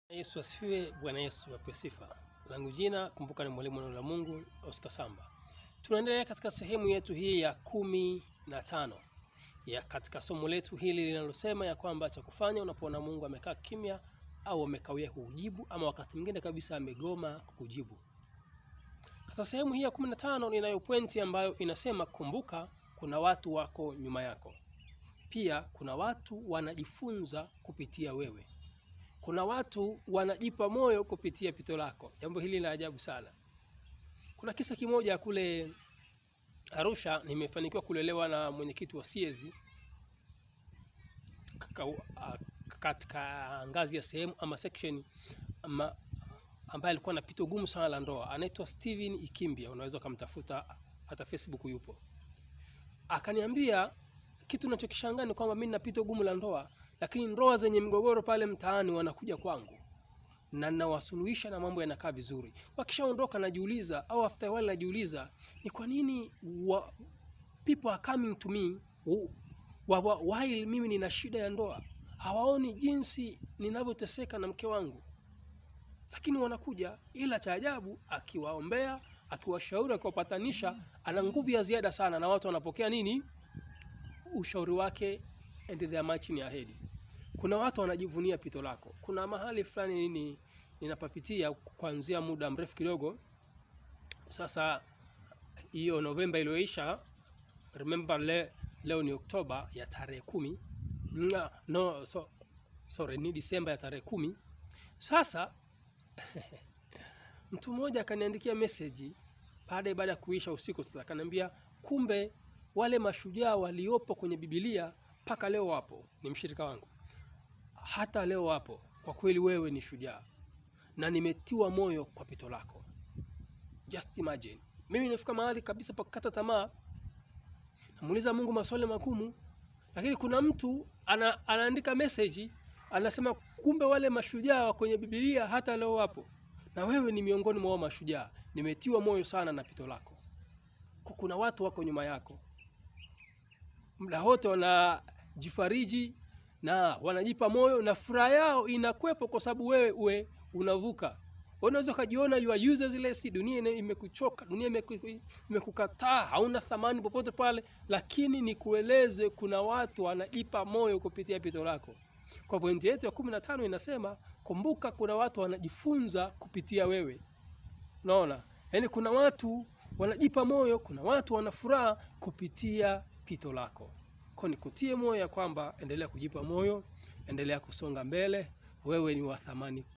Yesu asifiwe. Bwana Yesu apewe sifa. Langu jina kumbuka ni mwalimu neno la Mungu Oscar Samba. Tunaendelea katika sehemu yetu hii ya 15 ya katika somo letu hili linalosema ya kwamba cha kufanya unapoona Mungu amekaa kimya au amekawia kukujibu ama wakati mwingine kabisa amegoma kukujibu. Katika sehemu hii ya 15 ninayo pointi ambayo inasema kumbuka kuna watu wako nyuma yako. Pia kuna watu wanajifunza kupitia wewe. Kuna watu wanajipa moyo kupitia pito lako. Jambo hili la ajabu sana. Kuna kisa kimoja kule Arusha, nimefanikiwa kulelewa na mwenyekiti wa Siezi katika ngazi ya sehemu ama section ambaye alikuwa na pito gumu sana la ndoa. Anaitwa Steven Ikimbia, unaweza kumtafuta hata Facebook yupo. Akaniambia kitu ninachokishangaa ni kwamba mimi nina pito gumu la ndoa, lakini ndoa zenye mgogoro pale mtaani wanakuja kwangu na ninawasuluhisha na mambo yanakaa vizuri. Wakishaondoka najiuliza au after while najiuliza ni kwa nini people are coming to me while mimi nina shida ya ndoa. Hawaoni jinsi ninavyoteseka na mke wangu, lakini wanakuja. Ila cha ajabu, akiwaombea, akiwashauri, akiwapatanisha, ana nguvu ya ziada sana na watu wanapokea nini? Ushauri wake, and they are marching ahead. Kuna watu wanajivunia pito lako. Kuna mahali fulani ninapapitia kuanzia muda mrefu kidogo. Sasa hiyo Novemba iliyoisha, remember leo ni Oktoba ya tarehe 10. Ni Disemba ya tarehe 10. Sasa mtu mmoja akaniandikia message baada ya kuisha usiku. Sasa akaniambia kumbe wale mashujaa waliopo kwenye Biblia mpaka leo wapo. Ni mshirika wangu. Hata leo wapo. Kwa kweli wewe ni shujaa na nimetiwa moyo kwa pito lako. Just imagine. Mimi nimefika mahali kabisa pa kukata tamaa. Namuuliza Mungu maswali magumu, lakini kuna mtu anaandika message anasema kumbe wale mashujaa kwenye Biblia hata leo wapo. Na wewe ni miongoni mwa mashujaa. Nimetiwa moyo sana na pito lako. Kuna watu wako nyuma yako. Muda wote wanajifariji na wanajipa moyo na furaha yao inakwepo kwa sababu wewe unavuka. Unaweza kujiona you are useless, dunia imekuchoka, dunia imekukataa, hauna thamani popote pale, lakini nikueleze kuna watu wanajipa moyo kupitia pito lako. Kwa pointi yetu ya 15 inasema kumbuka kuna watu wanajifunza kupitia wewe. Unaona? Yaani kuna watu wanajipa moyo, kuna watu wanafuraha kupitia pito lako. Kwa nikutie moyo ya kwamba endelea kujipa moyo, endelea kusonga mbele, wewe ni wa thamani.